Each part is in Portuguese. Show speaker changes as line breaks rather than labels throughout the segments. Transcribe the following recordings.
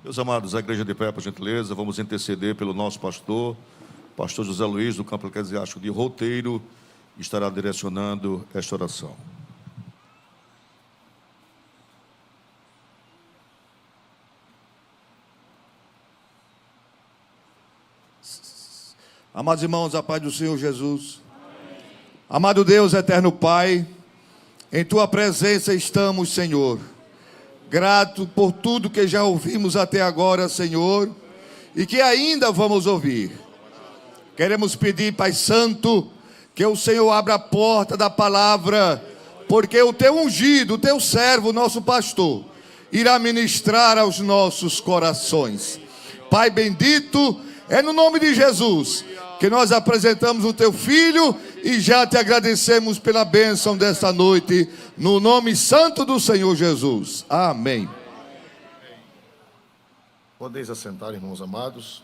Meus amados, a igreja de pé, por gentileza, vamos interceder pelo nosso pastor José Luiz, do campo eclesiástico de Roteiro, estará direcionando esta oração.
Amados irmãos, a paz do Senhor Jesus. Amém. Amado Deus, eterno Pai, em Tua presença estamos, Senhor. Grato por tudo que já ouvimos até agora, Senhor, e que ainda vamos ouvir. Queremos pedir, Pai Santo, que o Senhor abra a porta da palavra, porque o Teu ungido, o Teu servo, o nosso pastor, irá ministrar aos nossos corações. Pai bendito, é no nome de Jesus que nós apresentamos o Teu Filho e já Te agradecemos pela bênção desta noite, no nome santo do Senhor Jesus. Amém.
Podeis assentar, irmãos amados.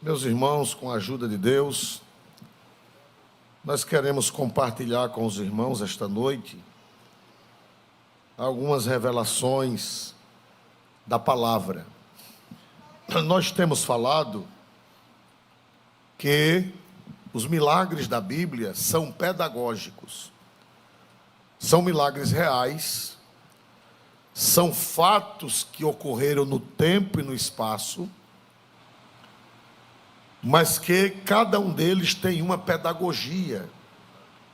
Meus irmãos, com a ajuda de Deus, nós queremos compartilhar com os irmãos esta noite algumas revelações da palavra. Nós temos falado que os milagres da Bíblia são pedagógicos, são milagres reais, são fatos que ocorreram no tempo e no espaço, mas que cada um deles tem uma pedagogia,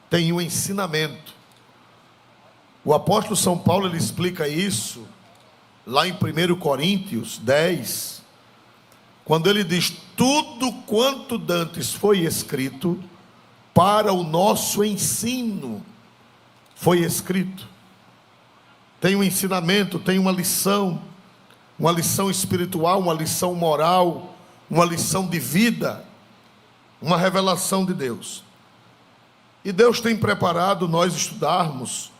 tem um ensinamento. O apóstolo São Paulo, ele explica isso lá em 1 Coríntios 10, quando ele diz: tudo quanto dantes foi escrito para o nosso ensino, foi escrito. Tem um ensinamento, tem uma lição espiritual, uma lição moral, uma lição de vida, uma revelação de Deus. E Deus tem preparado nós estudarmos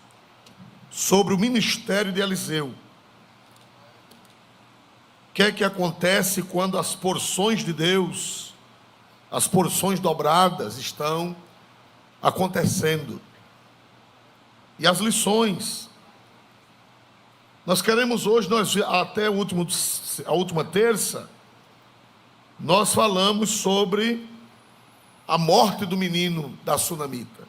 sobre o ministério de Eliseu. O que é que acontece quando as porções de Deus, as porções dobradas estão acontecendo? E as lições. Nós queremos hoje, até a última terça, nós falamos sobre a morte do menino da sunamita.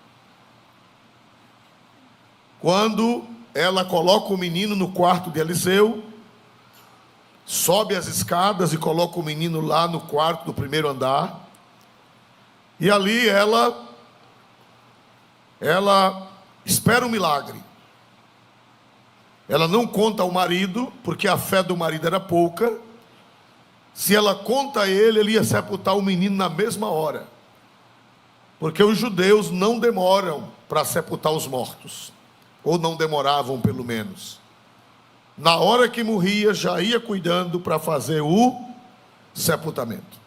Quando ela coloca o menino no quarto de Eliseu, sobe as escadas e coloca o menino lá no quarto do primeiro andar, e ali ela espera um milagre. Ela não conta ao marido, porque a fé do marido era pouca. Se ela conta a ele, ele ia sepultar o menino na mesma hora, porque os judeus não demoram para sepultar os mortos, ou não demoravam pelo menos. Na hora que morria, já ia cuidando para fazer o sepultamento.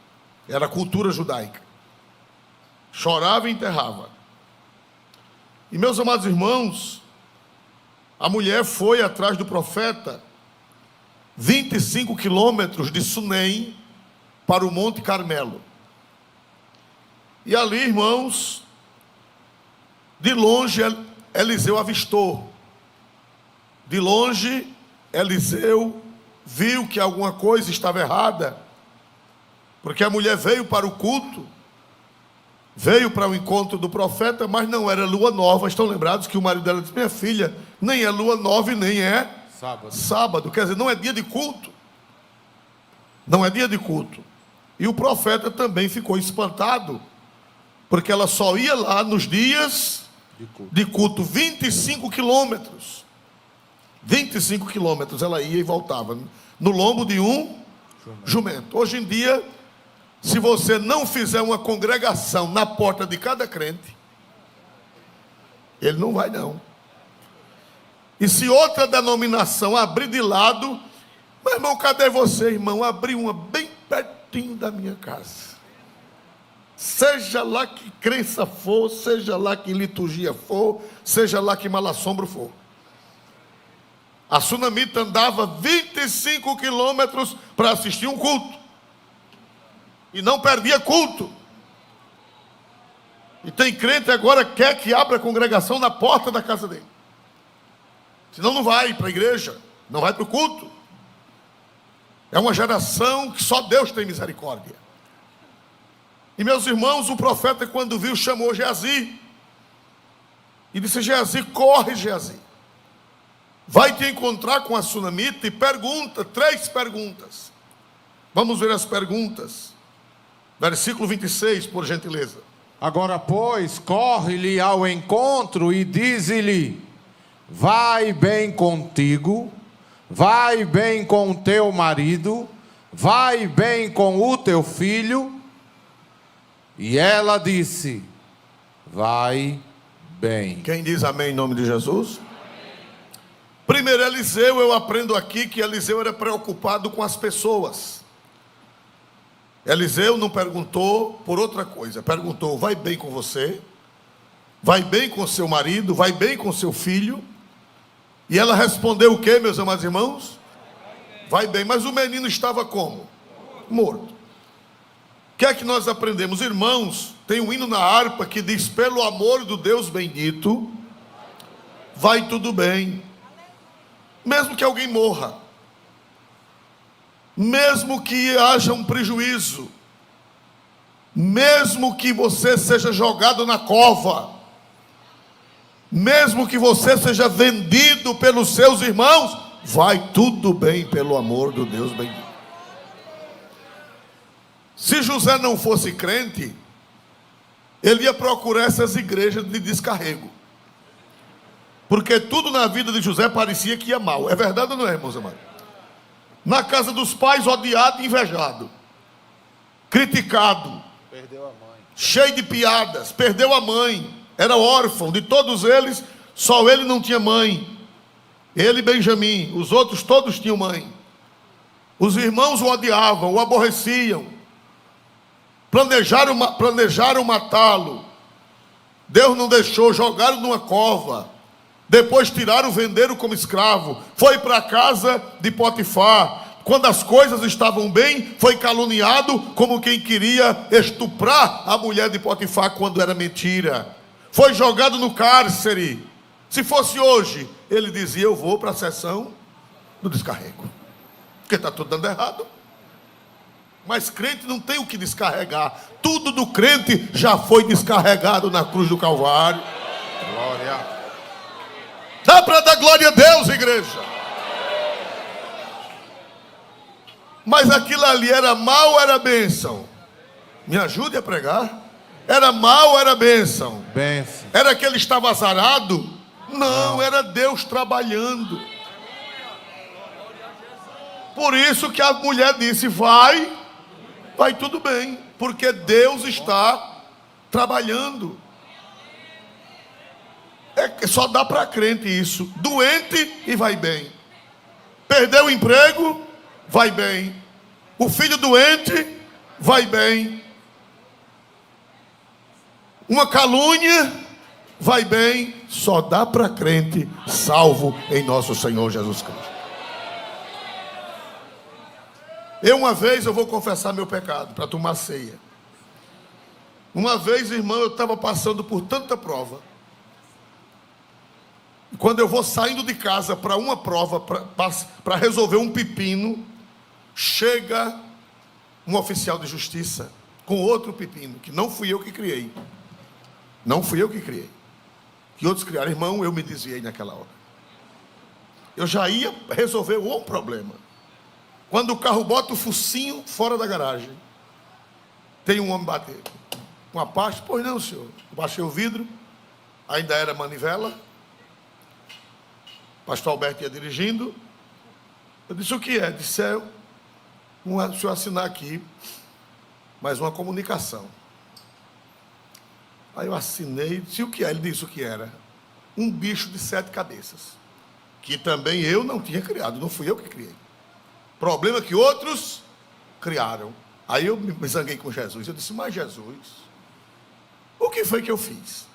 Era a cultura judaica. Chorava e enterrava. E meus amados irmãos, a mulher foi atrás do profeta 25 quilômetros de Sunem para o Monte Carmelo. E ali, irmãos, de longe Eliseu avistou. De longe Eliseu viu que alguma coisa estava errada, porque a mulher veio para o culto, veio para o encontro do profeta, mas não era lua nova. Estão lembrados que o marido dela disse: minha filha, nem é lua nova e nem é sábado. Quer dizer, não é dia de culto. Não é dia de culto. E o profeta também ficou espantado, porque ela só ia lá nos dias de culto. 25 quilômetros. 25 quilômetros ela ia e voltava, no lombo de um jumento. Hoje em dia, se você não fizer uma congregação na porta de cada crente, ele não vai não. E se outra denominação abrir de lado: meu irmão, cadê você, irmão? Abri uma bem pertinho da minha casa. Seja lá que crença for, seja lá que liturgia for, seja lá que mal-assombro for. A sunamita andava 25 quilômetros para assistir um culto. E não perdia culto. E tem crente agora que quer que abra a congregação na porta da casa dele. Senão não vai para a igreja, não vai para o culto. É uma geração que só Deus tem misericórdia. E meus irmãos, o profeta, quando viu, chamou Geazi e disse: Geazi, corre, Geazi, vai te encontrar com a sunamita e pergunta 3 perguntas. Vamos ver as perguntas. Versículo 26, por gentileza.
Agora, pois, corre-lhe ao encontro e dize-lhe: vai bem contigo, vai bem com o teu marido, vai bem com o teu filho. E ela disse: vai bem.
Quem diz amém em nome de Jesus? Primeiro, Eliseu, eu aprendo aqui que Eliseu era preocupado com as pessoas. Eliseu não perguntou por outra coisa, perguntou: vai bem com você? Vai bem com seu marido? Vai bem com seu filho? E ela respondeu o que, meus amados irmãos? Vai bem. Mas o menino estava como? Morto. O que é que nós aprendemos? Irmãos, tem um hino na harpa que diz: pelo amor do Deus bendito, vai tudo bem. Mesmo que alguém morra, mesmo que haja um prejuízo, mesmo que você seja jogado na cova, mesmo que você seja vendido pelos seus irmãos, vai tudo bem pelo amor do Deus bendito. Se José não fosse crente, ele ia procurar essas igrejas de descarrego, porque tudo na vida de José parecia que ia mal. É verdade ou não é, irmãos amados? Na casa dos pais, odiado e invejado, criticado,
Perdeu a mãe.
cheio de piadas, perdeu a mãe, era órfão. De todos eles, só ele não tinha mãe. Ele e Benjamim, os outros todos tinham mãe. Os irmãos o odiavam, o aborreciam, planejaram matá-lo. Deus não deixou, jogaram numa cova. Depois tiraram, venderam como escravo. Foi para a casa de Potifar. Quando as coisas estavam bem, foi caluniado como quem queria estuprar a mulher de Potifar quando era mentira. Foi jogado no cárcere. Se fosse hoje, ele dizia: eu vou para a sessão do descarrego, porque está tudo dando errado. Mas crente não tem o que descarregar. Tudo do crente já foi descarregado na cruz do Calvário.
Glória.
Dá para dar glória a Deus, igreja? Mas aquilo ali era mal ou era bênção? Me ajude a pregar. Era mal ou era bênção?
Bênção.
Era que ele estava azarado? Não, era Deus trabalhando. Por isso que a mulher disse: vai tudo bem, porque Deus está trabalhando. Só dá para crente isso. Doente e vai bem. Perdeu o emprego, vai bem. O filho doente, vai bem. Uma calúnia, vai bem. Só dá para crente salvo em nosso Senhor Jesus Cristo. Uma vez eu vou confessar meu pecado para tomar ceia. Uma vez, irmão, eu estava passando por tanta prova. Quando eu vou saindo de casa para uma prova, para resolver um pepino, chega um oficial de justiça com outro pepino, que não fui eu que criei. Não fui eu que criei. Que outros criaram. Irmão, eu me desviei naquela hora. Eu já ia resolver um problema. Quando o carro bota o focinho fora da garagem, tem um homem bater. Uma parte, pois não, senhor. Eu baixei o vidro, ainda era manivela. Pastor Alberto ia dirigindo. Eu disse: o que é? Disse: é o senhor assinar aqui mais uma comunicação. Aí eu assinei. Disse: o que é? Ele disse o que era. Um bicho de 7 cabeças, que também eu não tinha criado, não fui eu que criei. Problema que outros criaram. Aí eu me zanguei com Jesus. Eu disse: mas Jesus, o que foi que eu fiz?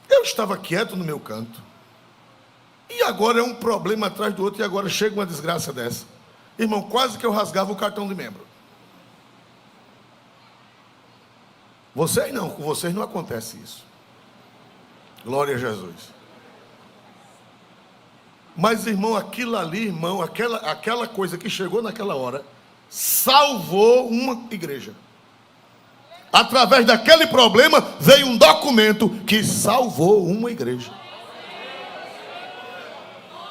Eu estava quieto no meu canto, e agora é um problema atrás do outro, e agora chega uma desgraça dessa. Irmão, quase que eu rasgava o cartão de membro. Vocês não, com vocês não acontece isso. Glória a Jesus. Mas, irmão, aquilo ali, irmão, aquela coisa que chegou naquela hora, salvou uma igreja. Através daquele problema, veio um documento que salvou uma igreja.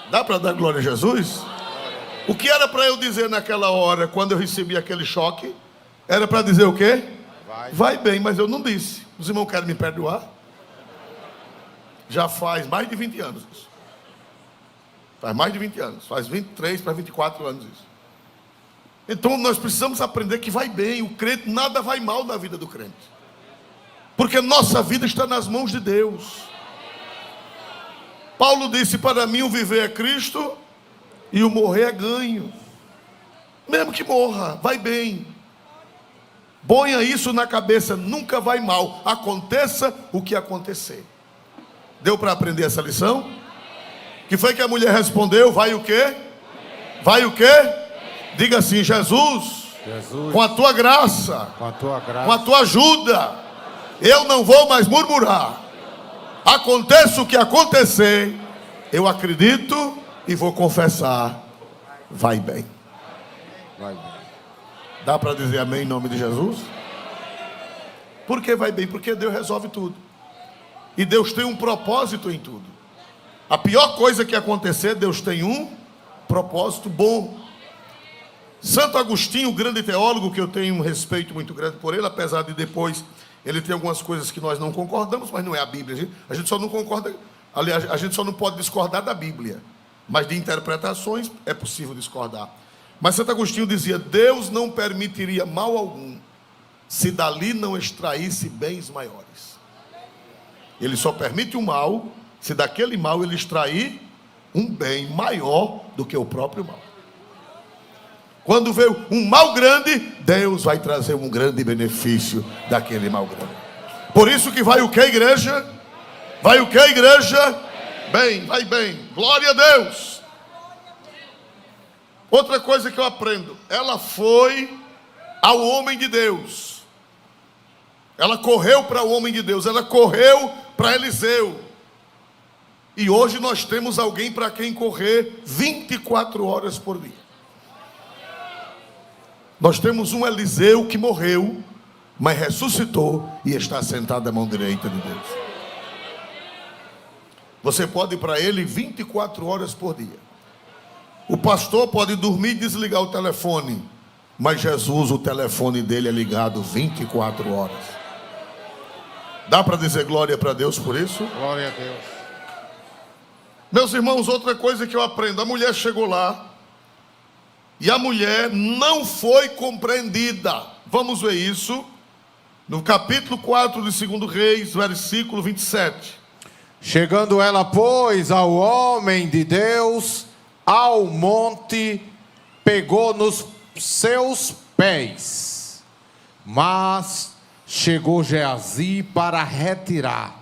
Dá para dar glória a Jesus? O que era para eu dizer naquela hora, quando eu recebi aquele choque? Era para dizer o quê? Vai bem, mas eu não disse. Os irmãos querem me perdoar? Já faz mais de 20 anos isso. Faz mais de 20 anos. Faz 23 para 24 anos isso. Então nós precisamos aprender que vai bem. O crente, nada vai mal na vida do crente. Porque nossa vida está nas mãos de Deus. Paulo disse, para mim o viver é Cristo e o morrer é ganho. Mesmo que morra, vai bem. Ponha isso na cabeça, nunca vai mal. Aconteça o que acontecer. Deu para aprender essa lição? Que foi que a mulher respondeu? Vai o quê? Vai o quê? Diga assim, Jesus, com a tua graça, com a tua ajuda, eu não vou mais murmurar. Aconteça o que acontecer, eu acredito e vou confessar. Vai bem.
Vai bem.
Dá para dizer amém em nome de Jesus? Por que vai bem? Porque Deus resolve tudo. E Deus tem um propósito em tudo. A pior coisa que acontecer, Deus tem um propósito bom. Santo Agostinho, o grande teólogo, que eu tenho um respeito muito grande por ele, apesar de depois ele tem algumas coisas que nós não concordamos, mas não é a Bíblia. A gente só não concorda, aliás, a gente só não pode discordar da Bíblia. Mas de interpretações é possível discordar. Mas Santo Agostinho dizia, Deus não permitiria mal algum, se dali não extraísse bens maiores. Ele só permite o mal, se daquele mal ele extrair um bem maior do que o próprio mal. Quando veio um mal grande, Deus vai trazer um grande benefício daquele mal grande. Por isso que vai o que, igreja? Vai o que, igreja? Bem, vai bem. Glória a Deus. Outra coisa que eu aprendo, ela foi ao homem de Deus. Ela correu para o homem de Deus, ela correu para Eliseu. E hoje nós temos alguém para quem correr 24 horas por dia. Nós temos um Eliseu que morreu, mas ressuscitou e está sentado à mão direita de Deus. Você pode ir para ele 24 horas por dia. O pastor pode dormir e desligar o telefone, mas Jesus, o telefone dele é ligado 24 horas. Dá para dizer glória para Deus por isso?
Glória a Deus.
Meus irmãos, outra coisa que eu aprendo, a mulher chegou lá, e a mulher não foi compreendida. Vamos ver isso no capítulo 4 de 2 Reis, versículo 27.
Chegando ela, pois, ao homem de Deus, ao monte, pegou nos seus pés. Mas chegou Geazi para retirar.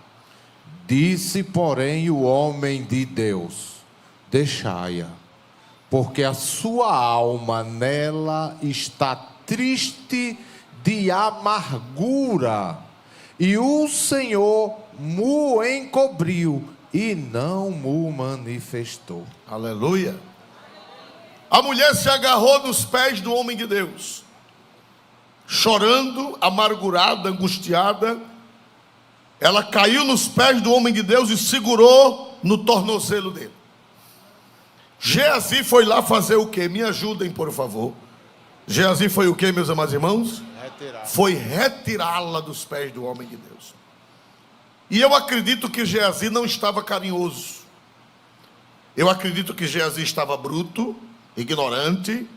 Disse, porém, o homem de Deus, deixai-a, porque a sua alma nela está triste de amargura, e o Senhor mo encobriu e não mo manifestou.
Aleluia. A mulher se agarrou nos pés do homem de Deus, chorando, amargurada, angustiada. Ela caiu nos pés do homem de Deus e segurou no tornozelo dele. Geazi foi lá fazer o quê? Me ajudem, por favor. Geazi foi o quê, meus amados irmãos? Foi retirá-la dos pés do homem de Deus. E eu acredito que Geazi não estava carinhoso. Eu acredito que Geazi estava bruto, ignorante,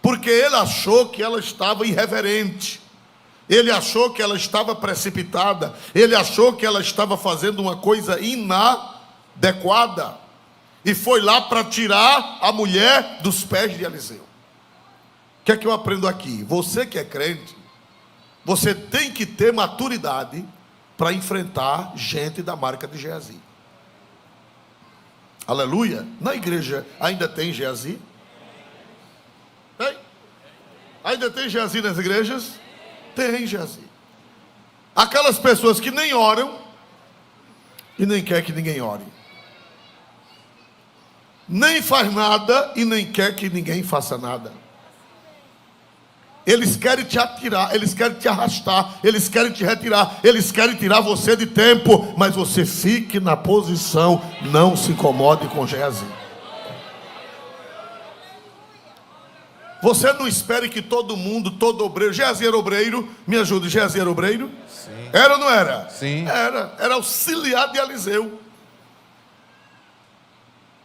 porque ele achou que ela estava irreverente. Ele achou que ela estava precipitada. Ele achou que ela estava fazendo uma coisa inadequada. E foi lá para tirar a mulher dos pés de Eliseu. O que é que eu aprendo aqui? Você que é crente, você tem que ter maturidade para enfrentar gente da marca de Geazi. Aleluia. Na igreja ainda tem Geazi? Tem? Ainda tem Geazi nas igrejas? Tem Geazi. Aquelas pessoas que nem oram e nem quer que ninguém ore. nem faz nada e nem quer que ninguém faça nada. Eles querem te atirar, eles querem te arrastar, eles querem te retirar, eles querem tirar você de tempo, mas você fique na posição, não se incomode com Geazi. Você não espere que todo mundo, todo obreiro, Geazi era obreiro, me ajude, Geazi era obreiro?
Sim.
Era ou não era?
Sim.
Era auxiliar de Eliseu.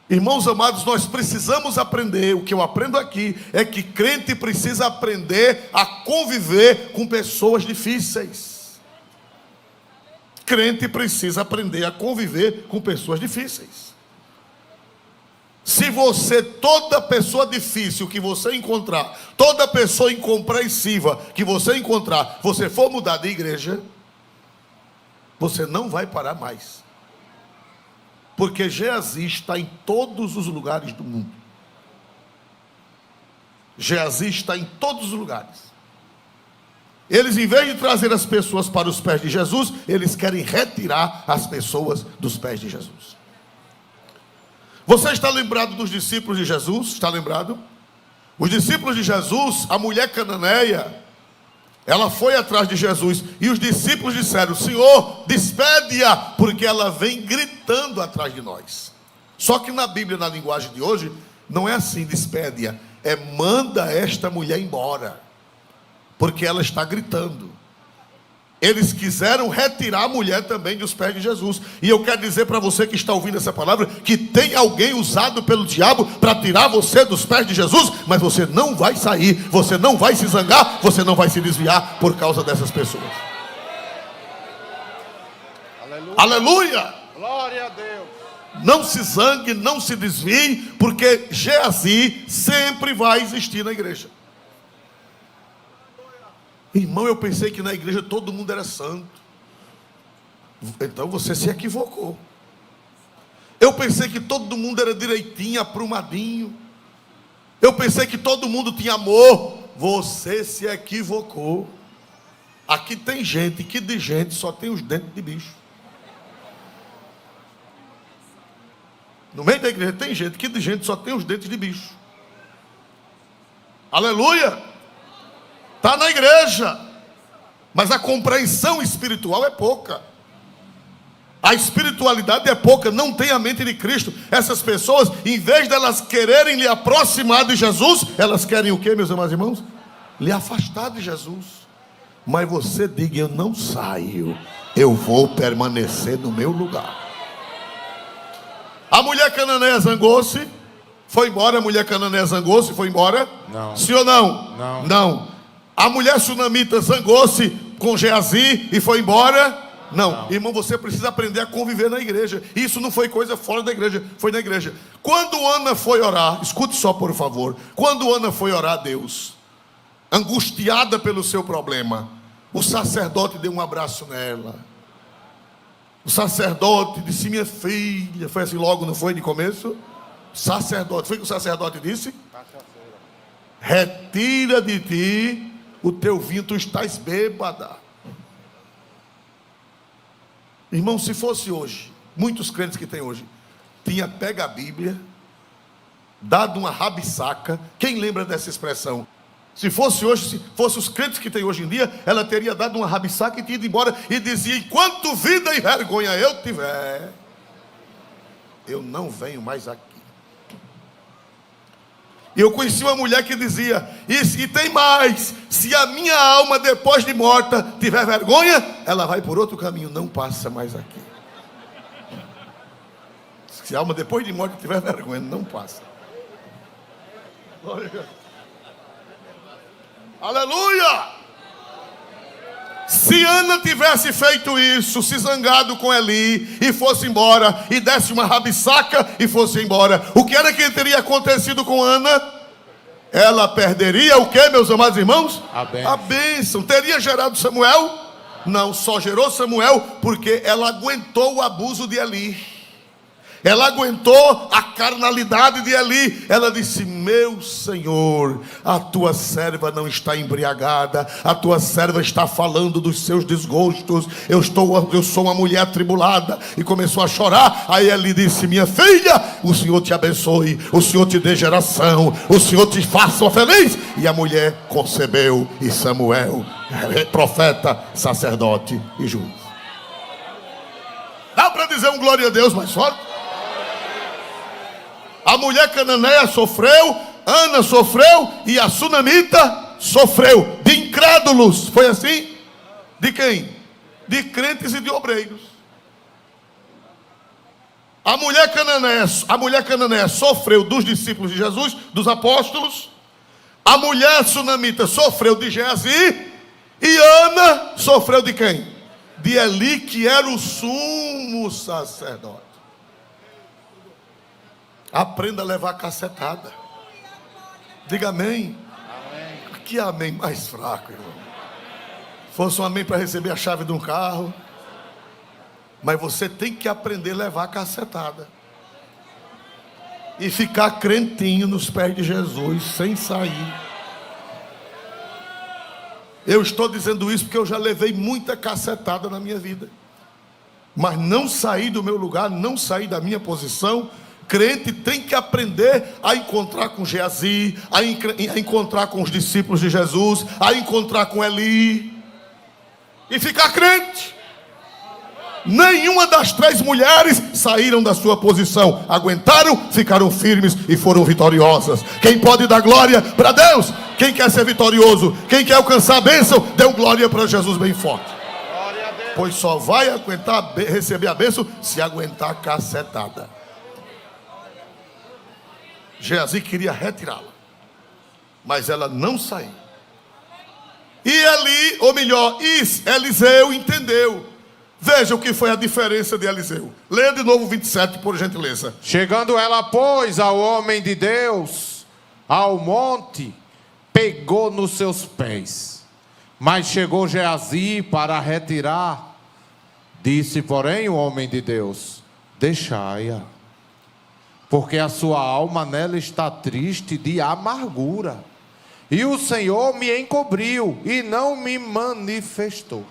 Irmãos amados, nós precisamos aprender, o que eu aprendo aqui é que crente precisa aprender a conviver com pessoas difíceis. Crente precisa aprender a conviver com pessoas difíceis. Se você, toda pessoa difícil que você encontrar, toda pessoa incompreensiva que você encontrar, você for mudar de igreja, você não vai parar mais. Porque Geazi está em todos os lugares do mundo. Geazi está em todos os lugares. Eles, em vez de trazer as pessoas para os pés de Jesus, eles querem retirar as pessoas dos pés de Jesus. Você está lembrado dos discípulos de Jesus? Está lembrado? Os discípulos de Jesus, a mulher cananeia, ela foi atrás de Jesus e os discípulos disseram: Senhor, despede-a, porque ela vem gritando atrás de nós. Só que na Bíblia, na linguagem de hoje, não é assim, despede-a, é manda esta mulher embora, porque ela está gritando. Eles quiseram retirar a mulher também dos pés de Jesus. E eu quero dizer para você que está ouvindo essa palavra, que tem alguém usado pelo diabo para tirar você dos pés de Jesus, mas você não vai sair, você não vai se zangar, você não vai se desviar por causa dessas pessoas.
Aleluia.
Aleluia!
Glória a Deus.
Não se zangue, não se desvie, porque Geazi sempre vai existir na igreja. Irmão, eu pensei que na igreja todo mundo era santo. Então você se equivocou. Eu pensei que todo mundo era direitinho, aprumadinho. Eu pensei que todo mundo tinha amor. Você se equivocou. Aqui tem gente que de gente só tem os dentes de bicho. No meio da igreja tem gente que de gente só tem os dentes de bicho. Aleluia! Está na igreja, mas a compreensão espiritual é pouca. A espiritualidade é pouca, não tem a mente de Cristo. Essas pessoas, em vez de elas quererem lhe aproximar de Jesus, elas querem o que, meus amados irmãos? Lhe afastar de Jesus. Mas você diga: eu não saio, eu vou permanecer no meu lugar. A mulher cananeia zangou-se, foi embora. A mulher cananeia zangou-se, foi embora?
Não.
Sim ou não?
Não.
Não. A mulher sunamita zangou-se com Geazi e foi embora? Não. Irmão, você precisa aprender a conviver na igreja. Isso não foi coisa fora da igreja, foi na igreja. Quando Ana foi orar, escute só por favor. Quando Ana foi orar a Deus, angustiada pelo seu problema, o sacerdote deu um abraço nela. O sacerdote disse: minha filha, foi assim logo, não foi de começo? Sacerdote, foi o que o sacerdote disse? Retira de ti o teu vinho, tu estás bêbada. Irmão, se fosse hoje, muitos crentes que tem hoje, tinha pega a Bíblia, dado uma rabisaca. Quem lembra dessa expressão? Se fosse hoje, se fosse os crentes que tem hoje em dia, ela teria dado uma rabisaca e tinha ido embora e dizia: enquanto vida e vergonha eu tiver, eu não venho mais aqui. E eu conheci uma mulher que dizia: e tem mais, se a minha alma depois de morta tiver vergonha, ela vai por outro caminho, não passa mais aqui. Se a alma depois de morta tiver vergonha, não passa. Aleluia! Se Ana tivesse feito isso, se zangado com Eli e fosse embora, e desse uma rabisaca e fosse embora, o que era que teria acontecido com Ana? Ela perderia o que, meus amados irmãos? A bênção. Teria gerado Samuel? Não, só gerou Samuel porque ela aguentou o abuso de Eli. ela aguentou a carnalidade de Eli. Ela disse: meu Senhor, a tua serva não está embriagada, a tua serva está falando dos seus desgostos, eu sou uma mulher atribulada. E começou a chorar. Aí Eli disse: minha filha, o Senhor te abençoe, o Senhor te dê geração, o Senhor te faça feliz. E a mulher concebeu, e Samuel, profeta, sacerdote e juiz. Dá para dizer um glória a Deus mais forte? A mulher cananeia sofreu, Ana sofreu e a sunamita sofreu. De incrédulos, foi assim? De quem? De crentes e de obreiros. A mulher cananeia sofreu dos discípulos de Jesus, dos apóstolos. A mulher sunamita sofreu de Geazi. E Ana sofreu de quem? De Eli, que era o sumo sacerdote. Aprenda a levar cacetada. Diga amém. Amém. Que amém mais fraco, irmão. Fosse um amém para receber a chave de um carro. Mas você tem que aprender a levar cacetada. E ficar crentinho nos pés de Jesus, sem sair. Eu estou dizendo isso porque eu já levei muita cacetada na minha vida. Mas não saí do meu lugar, não saí da minha posição. Crente tem que aprender a encontrar com Geazi, a encontrar com os discípulos de Jesus, a encontrar com Eli. E ficar crente. Nenhuma das 3 mulheres saíram da sua posição. Aguentaram, ficaram firmes e foram vitoriosas. Quem pode dar glória para Deus? Quem quer ser vitorioso? Quem quer alcançar a bênção? Dê um glória para Jesus bem forte. Pois só vai aguentar receber a bênção se aguentar a cacetada. Geazi queria retirá-la, mas ela não saiu. E Eli, ou melhor, Eliseu entendeu. Veja o que foi a diferença de Eliseu. Leia de novo 27, por gentileza.
Chegando ela, pois, ao homem de Deus, ao monte, pegou nos seus pés. Mas chegou Geazi para retirar. Disse, porém, o homem de Deus: deixai-a, porque a sua alma nela está triste de amargura. E o Senhor me encobriu e não me manifestou.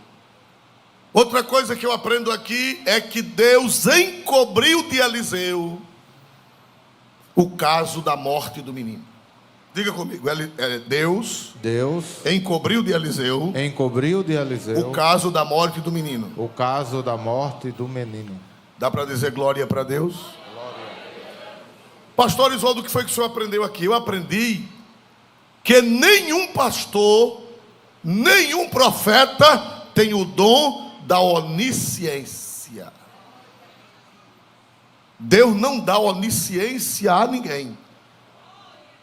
Outra coisa que eu aprendo aqui é que Deus encobriu de Eliseu o caso da morte do menino. Diga comigo, Deus encobriu de Eliseu o caso da morte do menino.
O caso da morte do menino.
Dá para dizer glória para Deus? Pastor Isoldo, o que foi que o senhor aprendeu aqui? Eu aprendi que nenhum pastor, nenhum profeta tem o dom da onisciência. Deus não dá onisciência a ninguém.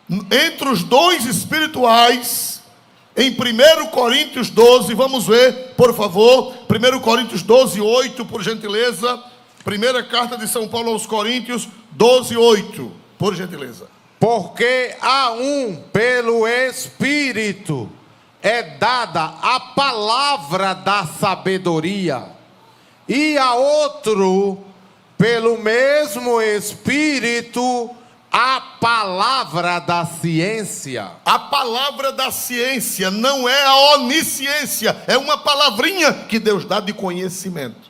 Entre os dons espirituais, em 1 Coríntios 12, vamos ver, por favor, 1 Coríntios 12, 8, por gentileza. Primeira carta de São Paulo aos Coríntios, 12, 8, por gentileza.
Porque a um, pelo Espírito, é dada a palavra da sabedoria, e a outro, pelo mesmo Espírito, a palavra da ciência.
A palavra da ciência não é a onisciência, é uma palavrinha que Deus dá de conhecimento.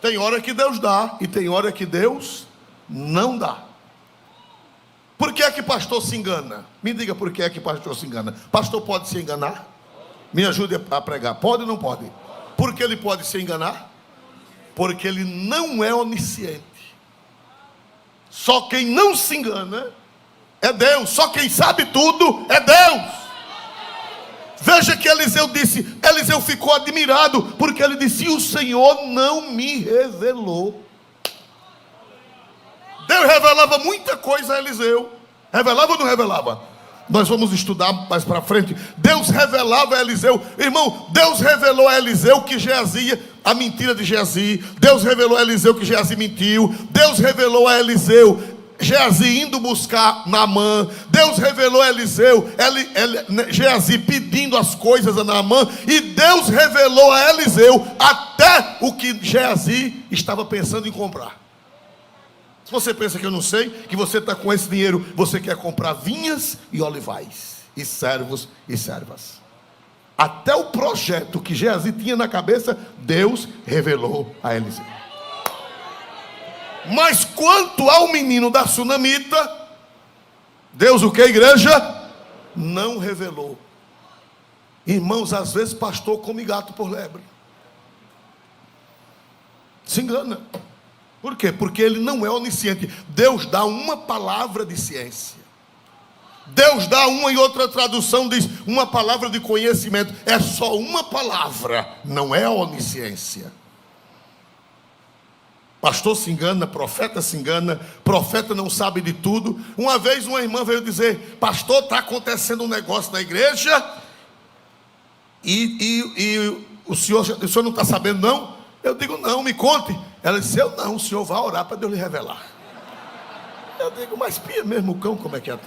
Tem hora que Deus dá e tem hora que Deus não dá. Por que é que pastor se engana? Me diga por que é que pastor se engana. Pastor pode se enganar? Me ajude a pregar. Pode ou não pode? Por que ele pode se enganar? Porque ele não é onisciente. Só quem não se engana é Deus. Só quem sabe tudo é Deus. Veja que Eliseu ficou admirado, porque ele disse: o Senhor não me revelou. Deus revelava muita coisa a Eliseu. Revelava ou não revelava? Nós vamos estudar mais para frente. Deus revelava a Eliseu. Irmão, Deus revelou a Eliseu que Geazi, a mentira de Geazi. Deus revelou a Eliseu que Geazi mentiu. Deus revelou a Eliseu Geazi indo buscar Naamã. Deus revelou a Eliseu Geazi pedindo as coisas a Naamã. E Deus revelou a Eliseu até o que Geazi estava pensando em comprar. Se você pensa que eu não sei, que você está com esse dinheiro, você quer comprar vinhas e olivais, e servos e servas. Até o projeto que Geazi tinha na cabeça, Deus revelou a Eliseu. Mas quanto ao menino da sunamita, Deus o que, igreja? Não revelou. Irmãos, às vezes pastor come gato por lebre. Se engana. Por quê? Porque ele não é onisciente. Deus dá uma palavra de ciência. Deus dá uma e outra tradução, diz uma palavra de conhecimento. É só uma palavra, não é a onisciência. Pastor se engana, profeta não sabe de tudo. Uma vez uma irmã veio dizer: pastor, está acontecendo um negócio na igreja e o senhor não está sabendo não? Eu digo: não, me conte. Ela disse: eu não, o senhor vai orar para Deus lhe revelar. Eu digo: mas pia mesmo o cão, como é que é?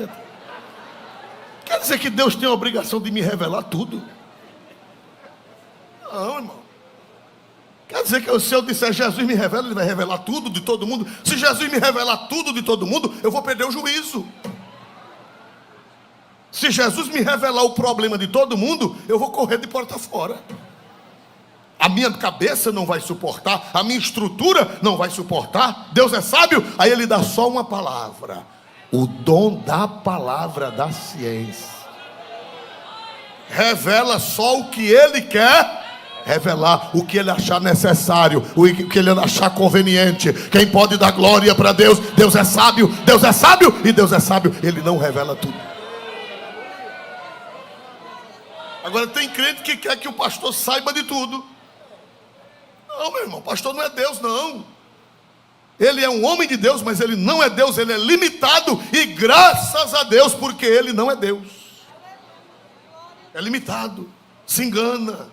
Quer dizer que Deus tem a obrigação de me revelar tudo? Não, irmão. Quer dizer que se eu disser Jesus me revela, Ele vai revelar tudo de todo mundo? Se Jesus me revelar tudo de todo mundo, eu vou perder o juízo. Se Jesus me revelar o problema de todo mundo, eu vou correr de porta fora. A minha cabeça não vai suportar, a minha estrutura não vai suportar. Deus é sábio, aí Ele dá só uma palavra. O dom da palavra da ciência. Revela só o que Ele quer revelar, o que Ele achar necessário, o que Ele achar conveniente. Quem pode dar glória para Deus? Deus é sábio, Deus é sábio e Deus é sábio. Ele não revela tudo. Agora tem crente que quer que o pastor saiba de tudo. Não, meu irmão, pastor não é Deus, não. Ele é um homem de Deus, mas ele não é Deus, ele é limitado. E graças a Deus, porque ele não é Deus. É limitado, se engana,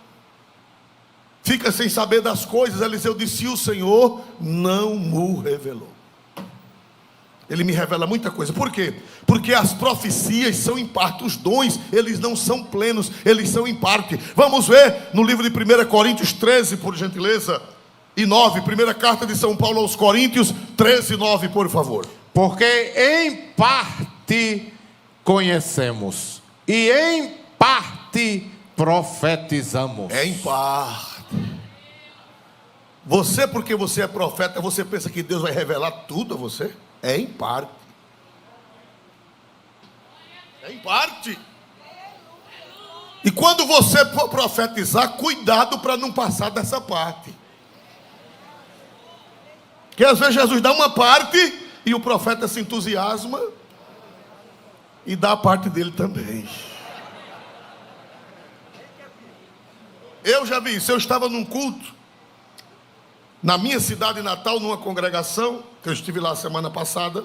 fica sem saber das coisas. Eliseu disse: o Senhor não o revelou. Ele me revela muita coisa. Por quê? Porque as profecias são em parte. Os dons, eles não são plenos, eles são em parte. Vamos ver no livro de 1 Coríntios 13, por gentileza, e 9. Primeira carta de São Paulo aos Coríntios 13, 9, por favor.
Porque em parte conhecemos e em parte profetizamos.
É em parte. Você, porque você é profeta, você pensa que Deus vai revelar tudo a você? É em parte. É em parte. E quando você for profetizar, cuidado para não passar dessa parte. Porque às vezes Jesus dá uma parte e o profeta se entusiasma e dá a parte dele também. Eu já vi isso. Eu estava num culto na minha cidade natal, numa congregação, que eu estive lá semana passada.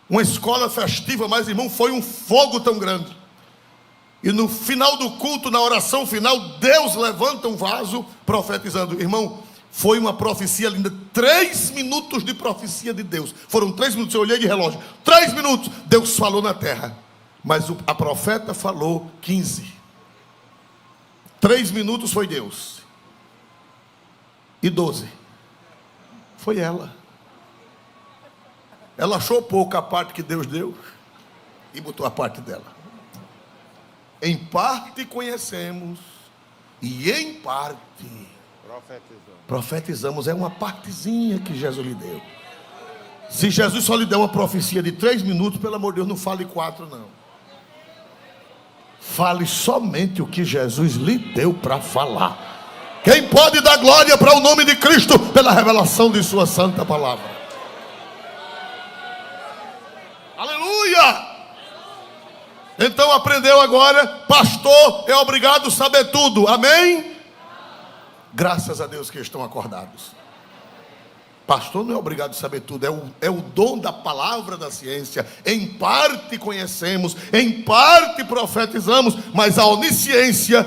Uma escola festiva, mas irmão, foi um fogo tão grande. E no final do culto, na oração final, Deus levanta um vaso profetizando. Irmão, foi uma profecia linda. 3 minutos de profecia de Deus. Foram 3 minutos, eu olhei de relógio. 3 minutos, Deus falou na terra. Mas a profeta falou 15. 3 minutos foi Deus. E 12 foi ela. Ela achou pouco a parte que Deus deu e botou a parte dela. Em parte conhecemos e em parte profetizamos. É uma partezinha que Jesus lhe deu. Se Jesus só lhe deu uma profecia de 3 minutos, pelo amor de Deus, não fale 4 não. Fale somente o que Jesus lhe deu para falar. Quem pode dar glória para o nome de Cristo pela revelação de sua santa palavra? Aleluia! Então aprendeu agora, pastor é obrigado a saber tudo, amém? Graças a Deus que estão acordados. Pastor não é obrigado a saber tudo, é o dom da palavra da ciência. Em parte conhecemos, em parte profetizamos, mas a onisciência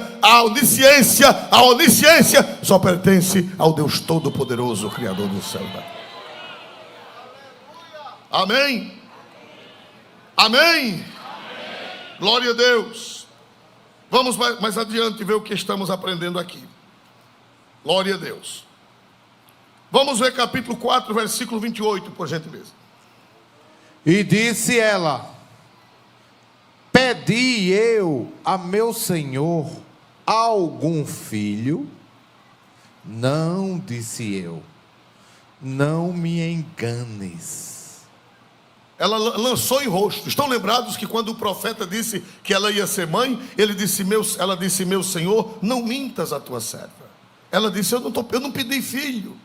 só pertence ao Deus Todo-Poderoso, Criador do céu e da terra. Amém? Amém? Glória a Deus. Vamos mais adiante ver o que estamos aprendendo aqui. Glória a Deus. Vamos ver capítulo 4, versículo 28, por gentileza.
E disse ela: pedi eu a meu senhor algum filho? Não, disse eu, não me enganes.
Ela lançou em rosto. Estão lembrados que quando o profeta disse que ela ia ser mãe, ela disse, meu senhor, não mintas a tua serva. Ela disse, eu não pedi filho.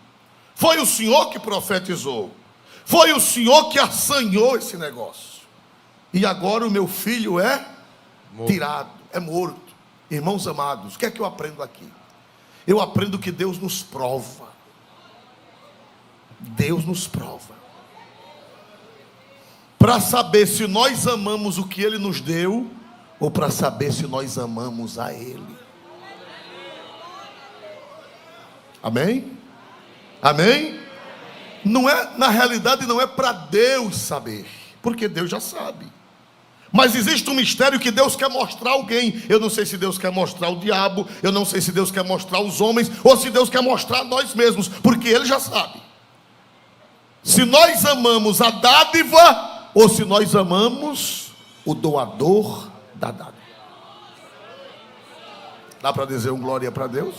Foi o Senhor que profetizou. Foi o Senhor que assanhou esse negócio. E agora o meu filho é tirado, é morto. Irmãos amados, o que é que eu aprendo aqui? Eu aprendo que Deus nos prova. Deus nos prova. Para saber se nós amamos o que Ele nos deu, ou para saber se nós amamos a Ele. Amém? Amém? Não é, na realidade não é para Deus saber, porque Deus já sabe. Mas existe um mistério que Deus quer mostrar a alguém. Eu não sei se Deus quer mostrar o diabo, eu não sei se Deus quer mostrar os homens, ou se Deus quer mostrar a nós mesmos, porque Ele já sabe. Se nós amamos a dádiva, ou se nós amamos o doador da dádiva. Dá para dizer um glória para Deus?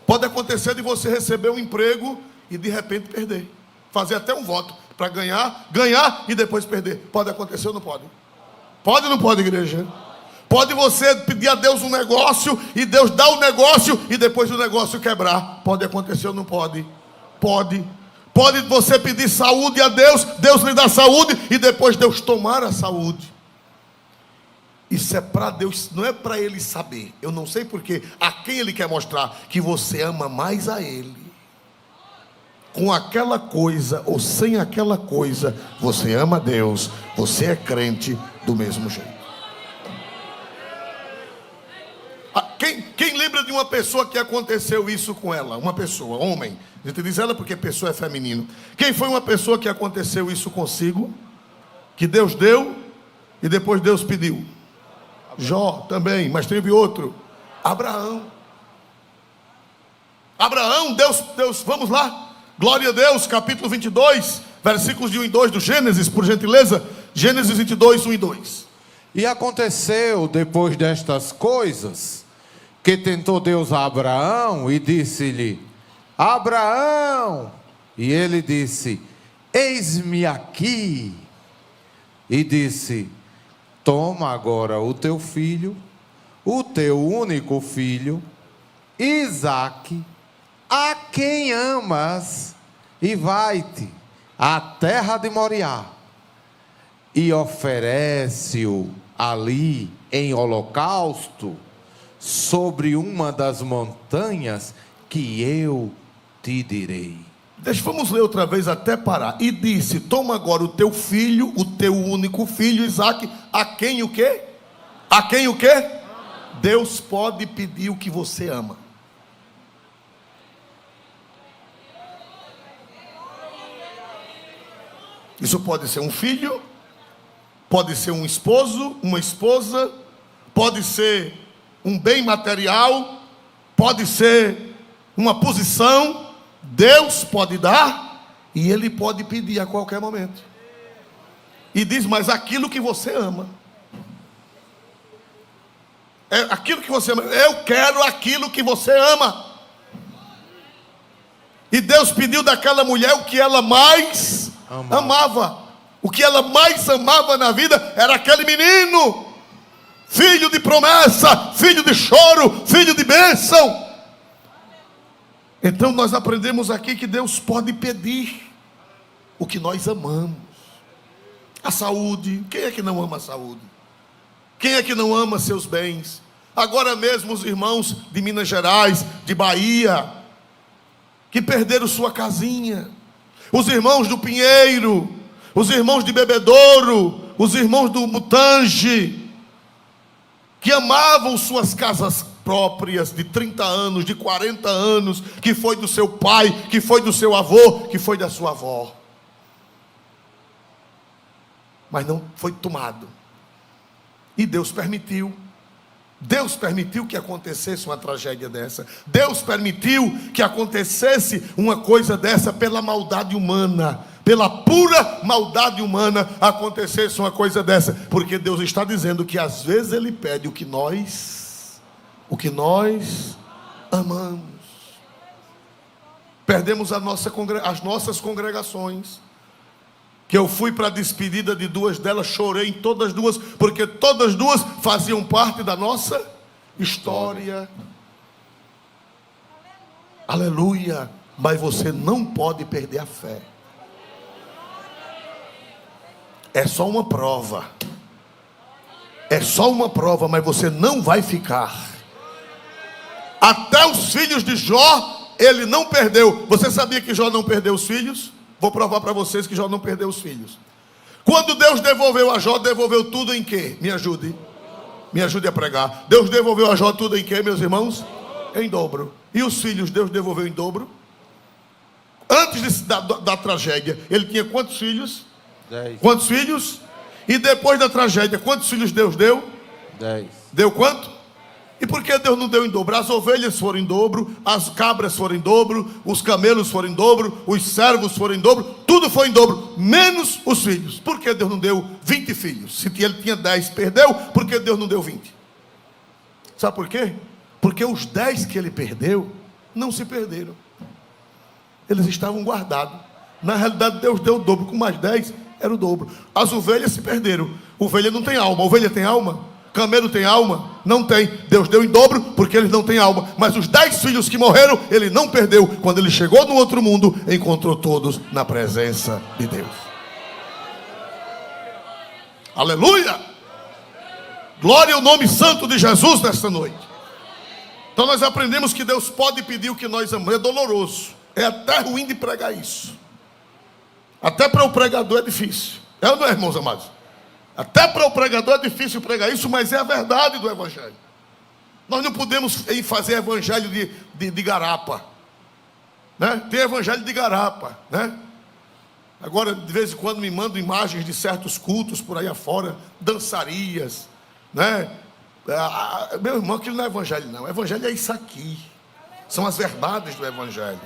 Pode acontecer de você receber um emprego e de repente perder. Fazer até um voto para ganhar e depois perder. Pode acontecer ou não pode? Pode ou não pode, igreja? Pode você pedir a Deus um negócio e Deus dá o negócio e depois o negócio quebrar. Pode acontecer ou não pode? Pode. Pode você pedir saúde a Deus, Deus lhe dá saúde e depois Deus tomar a saúde. Isso é para Deus, não é para Ele saber. Eu não sei porque, a quem Ele quer mostrar que você ama mais a Ele. Com aquela coisa ou sem aquela coisa, você ama a Deus, você é crente do mesmo jeito. Quem lembra de uma pessoa que aconteceu isso com ela? Uma pessoa, homem. A gente diz ela porque pessoa é feminino. Quem foi uma pessoa que aconteceu isso consigo? Que Deus deu e depois Deus pediu? Jó também, mas teve outro. Abraão, Deus, vamos lá. Glória a Deus, capítulo 22, versículos de 1 e 2 do Gênesis, por gentileza. Gênesis 22, 1 e 2.
E aconteceu depois destas coisas, que tentou Deus a Abraão e disse-lhe: Abraão. E ele disse: eis-me aqui. E disse: toma agora o teu filho, o teu único filho, Isaque, a quem amas, e vai-te à terra de Moriá, e oferece-o ali em holocausto, sobre uma das montanhas que eu te direi.
Vamos ler outra vez até parar. E disse: toma agora o teu filho, o teu único filho, Isaque, a quem o quê? A quem o quê? Deus pode pedir o que você ama. Isso pode ser um filho, pode ser um esposo, uma esposa, pode ser um bem material, pode ser uma posição. Deus pode dar e Ele pode pedir a qualquer momento. E diz: mas aquilo que você ama, é aquilo que você ama. Eu quero aquilo que você ama. E Deus pediu daquela mulher o que ela mais amava. O que ela mais amava na vida era aquele menino, filho de promessa, filho de choro, filho de bênção. Então nós aprendemos aqui que Deus pode pedir o que nós amamos. A saúde. Quem é que não ama a saúde? Quem é que não ama seus bens? Agora mesmo os irmãos de Minas Gerais, de Bahia, que perderam sua casinha. Os irmãos do Pinheiro, os irmãos de Bebedouro, os irmãos do Mutange, que amavam suas casas próprias de 30 anos, de 40 anos, que foi do seu pai, que foi do seu avô, que foi da sua avó. Mas não foi tomado. E Deus permitiu. Deus permitiu que acontecesse uma tragédia dessa. Deus permitiu que acontecesse uma coisa dessa pela maldade humana. Pela pura maldade humana acontecesse uma coisa dessa. Porque Deus está dizendo que às vezes Ele pede o que nós amamos. Perdemos as nossas congregações. Que eu fui para a despedida de duas delas, chorei em todas duas, porque todas duas faziam parte da nossa história. Aleluia. Mas você não pode perder a fé. É só uma prova. É só uma prova, mas você não vai ficar. Até os filhos de Jó, ele não perdeu. Você sabia que Jó não perdeu os filhos? Vou provar para vocês que Jó não perdeu os filhos. Quando Deus devolveu a Jó, devolveu tudo em quê? Me ajude a pregar. Deus devolveu a Jó tudo em quê, meus irmãos? Em dobro. E os filhos, Deus devolveu em dobro? Antes da tragédia, ele tinha quantos filhos?
10.
Quantos filhos? E depois da tragédia, quantos filhos Deus deu?
10.
Deu quanto? E por que Deus não deu em dobro? As ovelhas foram em dobro, as cabras foram em dobro, os camelos foram em dobro, os servos foram em dobro, tudo foi em dobro, menos os filhos. Por que Deus não deu 20 filhos? Se ele tinha 10, perdeu, por que Deus não deu 20? Sabe por quê? Porque os 10 que ele perdeu, não se perderam. Eles estavam guardados. Na realidade, Deus deu o dobro, com mais 10, era o dobro. As ovelhas se perderam. Ovelha não tem alma. Ovelha tem alma? Camelo tem alma? Não tem. Deus deu em dobro porque eles não têm alma. Mas os 10 filhos que morreram, ele não perdeu. Quando ele chegou no outro mundo, encontrou todos na presença de Deus. Aleluia! Glória ao nome santo de Jesus nesta noite. Então nós aprendemos que Deus pode pedir o que nós amamos. É doloroso. É até ruim de pregar isso. Até para o pregador é difícil. É ou não é, irmãos amados? Até para o pregador é difícil pregar isso, mas é a verdade do evangelho. Nós não podemos fazer evangelho de garapa, né? Tem evangelho de garapa, né? Agora, de vez em quando me mandam imagens de certos cultos por aí afora, dançarias, né? Meu irmão, aquilo não é evangelho não. Evangelho é isso aqui. São as verdades do evangelho,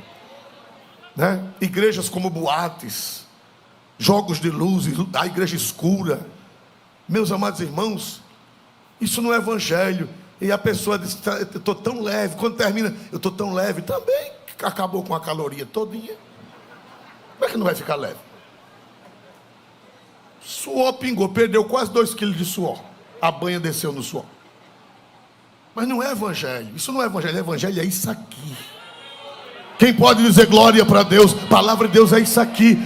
né? Igrejas como boates, jogos de luzes, a igreja escura. Meus amados irmãos, isso não é evangelho. E a pessoa diz, eu estou tão leve. Quando termina, eu estou tão leve. Também acabou com a caloria todinha. Como é que não vai ficar leve? Suor pingou, perdeu quase 2 quilos de suor. A banha desceu no suor. Mas não é evangelho. Isso não é evangelho. Evangelho é isso aqui. Quem pode dizer glória para Deus? A palavra de Deus é isso aqui,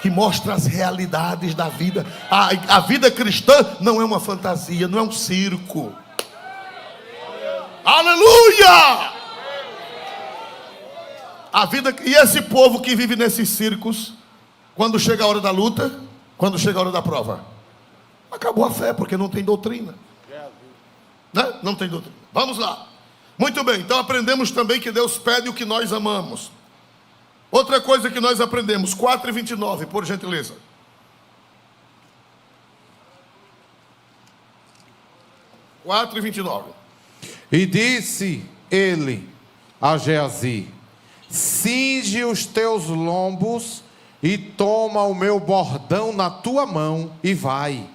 que mostra as realidades da vida. A vida cristã não é uma fantasia, não é um circo. Aleluia! A vida, e esse povo que vive nesses circos, quando chega a hora da luta, quando chega a hora da prova, acabou a fé, porque não tem doutrina, né? Não tem doutrina. Vamos lá. Muito bem, então aprendemos também que Deus pede o que nós amamos. Outra coisa que nós aprendemos, 4:29, por gentileza. (4:29). 4:29.
E disse ele a Geazi: cinge os teus lombos e toma o meu bordão na tua mão e vai.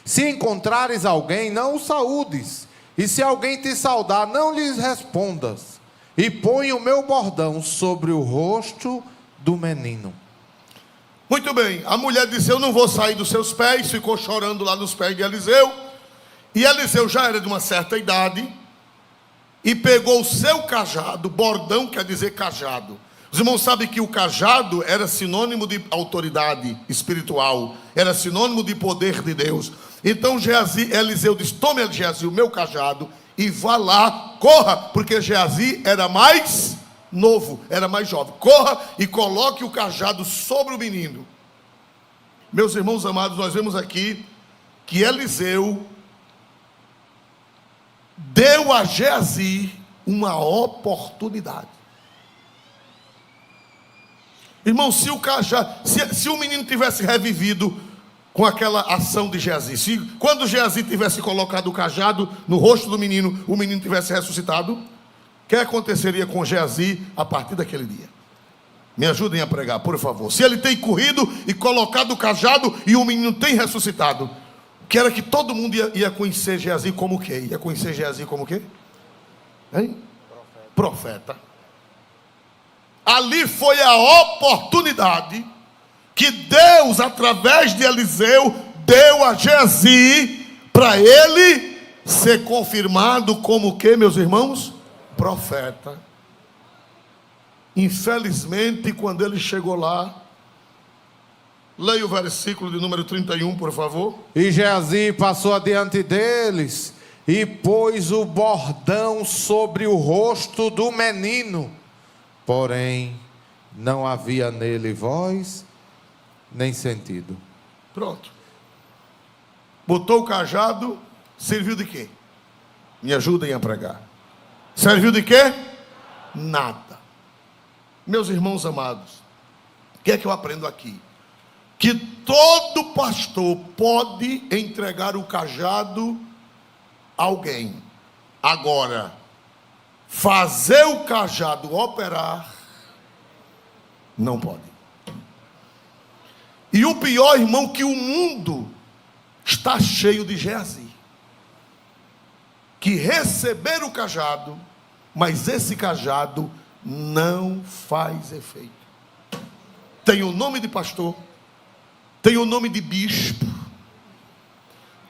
Se encontrares alguém, não o saúdes, e se alguém te saudar, não lhes respondas. E põe o meu bordão sobre o rosto do menino.
Muito bem, a mulher disse, eu não vou sair dos seus pés. Ficou chorando lá nos pés de Eliseu. E Eliseu já era de uma certa idade, e pegou o seu cajado. Bordão quer dizer cajado. Os irmãos sabem que o cajado era sinônimo de autoridade espiritual, era sinônimo de poder de Deus. Então Eliseu disse, tome, Geazi, o meu cajado e vá lá, corra, porque Geazi era mais novo, era mais jovem. Corra e coloque o cajado sobre o menino. Meus irmãos amados, nós vemos aqui que Eliseu deu a Geazi uma oportunidade. Irmão, se o menino tivesse revivido com aquela ação de Geazi. Se quando Geazi tivesse colocado o cajado no rosto do menino, o menino tivesse ressuscitado, o que aconteceria com Geazi a partir daquele dia? Me ajudem a pregar, por favor. Se ele tem corrido e colocado o cajado e o menino tem ressuscitado, que era que todo mundo ia conhecer Geazi como o quê? Ia conhecer Geazi como o quê? Hein? Profeta. Ali foi a oportunidade que Deus, através de Eliseu, deu a Geazi para ele ser confirmado como o quê, meus irmãos? Profeta. Infelizmente, quando ele chegou lá, leia o versículo de número 31, por favor.
E Geazi passou adiante deles e pôs o bordão sobre o rosto do menino. Porém, não havia nele voz nem sentido.
Pronto. Botou o cajado, serviu de quê? Me ajudem a pregar. Serviu de quê? Nada. Meus irmãos amados, o que é que eu aprendo aqui? Que todo pastor pode entregar o cajado a alguém. Agora, fazer o cajado operar, não pode. E o pior, irmão, que o mundo está cheio de Geazi, que receberam o cajado, mas esse cajado não faz efeito. Tem o nome de pastor, tem o nome de bispo,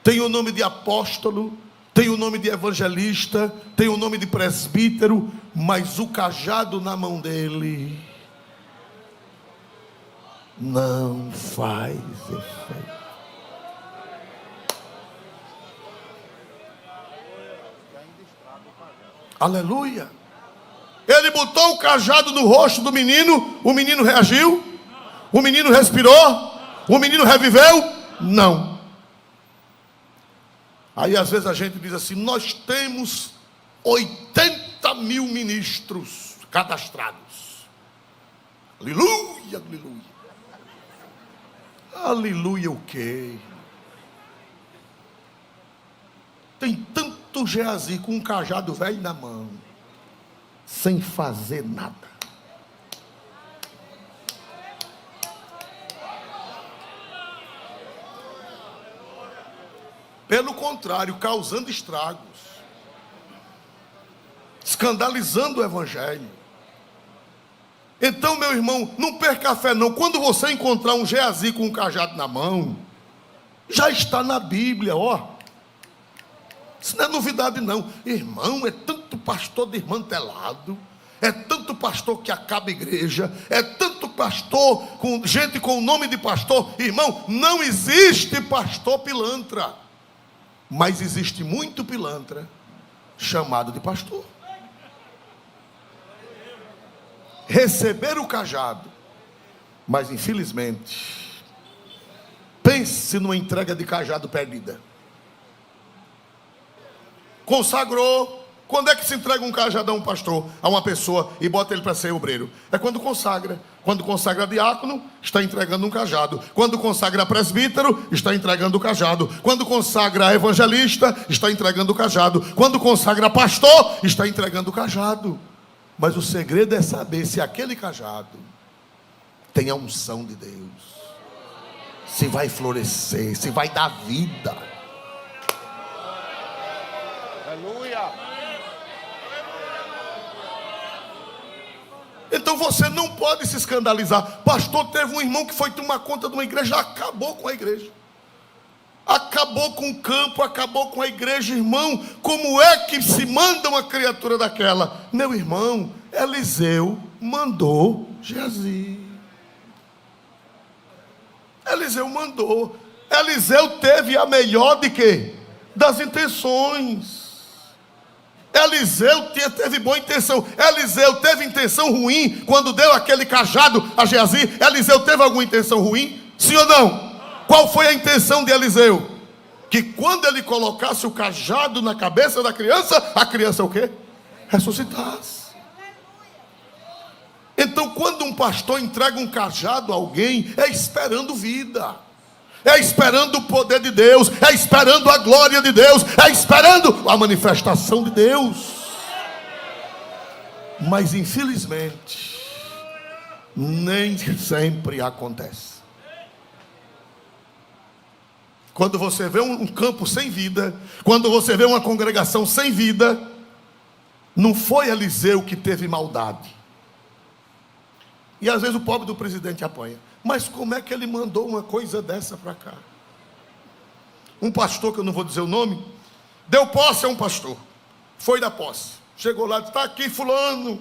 tem o nome de apóstolo, tem o nome de evangelista, tem o nome de presbítero, mas o cajado na mão dele não faz efeito. Aleluia. Ele botou o cajado no rosto do menino, o menino reagiu? O menino respirou? O menino reviveu? Não. Aí às vezes a gente diz assim: nós temos 80 mil ministros cadastrados. Aleluia, aleluia. Aleluia o quê? Tem tanto Geazi com um cajado velho na mão, sem fazer nada. Pelo contrário, causando estragos, escandalizando o evangelho. Então, meu irmão, não perca a fé não. Quando você encontrar um Geazi com um cajado na mão, já está na Bíblia, ó. Isso não é novidade não. Irmão, é tanto pastor desmantelado, é tanto pastor que acaba a igreja, é tanto pastor, com gente com o nome de pastor. Irmão, não existe pastor pilantra, mas existe muito pilantra chamado de pastor. Receber o cajado, mas infelizmente, pense numa entrega de cajado perdida. Consagrou. Quando é que se entrega um cajado a um pastor, a uma pessoa, e bota ele para ser obreiro? É quando consagra. Quando consagra diácono, está entregando um cajado. Quando consagra presbítero, está entregando o cajado. Quando consagra evangelista, está entregando o cajado. Quando consagra pastor, está entregando o cajado. Mas o segredo é saber se aquele cajado tem a unção de Deus, se vai florescer, se vai dar vida.
Aleluia.
Então você não pode se escandalizar. Pastor, teve um irmão que foi tomar conta de uma igreja, acabou com a igreja, acabou com o campo, acabou com a igreja. Irmão, como é que se manda uma criatura daquela? Meu irmão, Eliseu mandou Geazi. Eliseu mandou. Eliseu teve a melhor de quê? Das intenções. Eliseu teve boa intenção. Eliseu teve intenção ruim quando deu aquele cajado a Geazi. Eliseu teve alguma intenção ruim? Sim ou não? Qual foi a intenção de Eliseu? Que quando ele colocasse o cajado na cabeça da criança, a criança o quê? Ressuscitasse. Então, quando um pastor entrega um cajado a alguém, é esperando vida, é esperando o poder de Deus, é esperando a glória de Deus, é esperando a manifestação de Deus. Mas infelizmente, nem sempre acontece. Quando você vê um campo sem vida, quando você vê uma congregação sem vida, não foi Eliseu que teve maldade. E às vezes o pobre do presidente apanha. Mas como é que ele mandou uma coisa dessa para cá? Um pastor, que eu não vou dizer o nome, deu posse a um pastor. Foi da posse. Chegou lá e disse: está aqui fulano.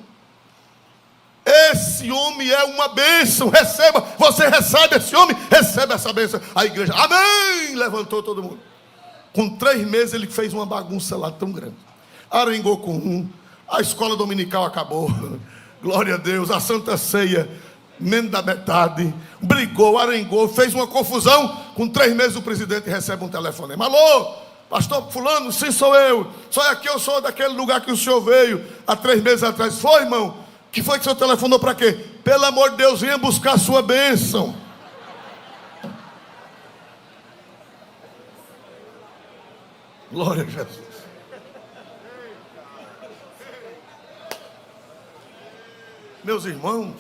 Esse homem é uma bênção, receba. Você recebe esse homem, recebe essa bênção. A igreja, amém, levantou todo mundo. Com 3 meses ele fez uma bagunça lá tão grande. Arengou com um, a escola dominical acabou, glória a Deus, a Santa Ceia, menos da metade, brigou, arengou, fez uma confusão. Com 3 meses o presidente recebe um telefonema: alô, pastor fulano, sim, sou eu. Só aqui, eu sou daquele lugar que o senhor veio há 3 meses atrás. Foi, irmão? Que foi que o senhor telefonou para quê? Pelo amor de Deus, venha buscar a sua bênção. Glória a Jesus. Meus irmãos,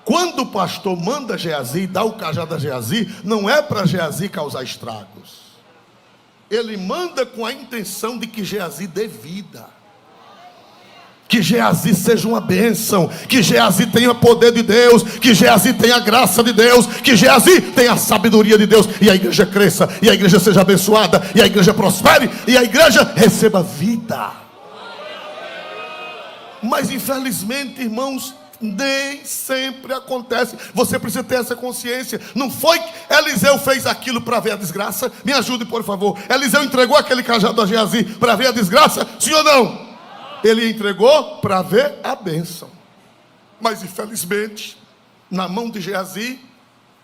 quando o pastor manda Geazi, dá o cajado a Geazi, não é para Geazi causar estragos. Ele manda com a intenção de que Geazi dê vida, que Geazi seja uma bênção, que Geazi tenha poder de Deus, que Geazi tenha graça de Deus, que Geazi tenha a sabedoria de Deus, e a igreja cresça, e a igreja seja abençoada, e a igreja prospere, e a igreja receba vida. Mas infelizmente, irmãos, nem sempre acontece. Você precisa ter essa consciência. Não foi que Eliseu fez aquilo para ver a desgraça? Me ajude, por favor. Eliseu entregou aquele cajado a Geazi para ver a desgraça? Sim ou não? Ele entregou para ver a bênção. Mas infelizmente, na mão de Geazi,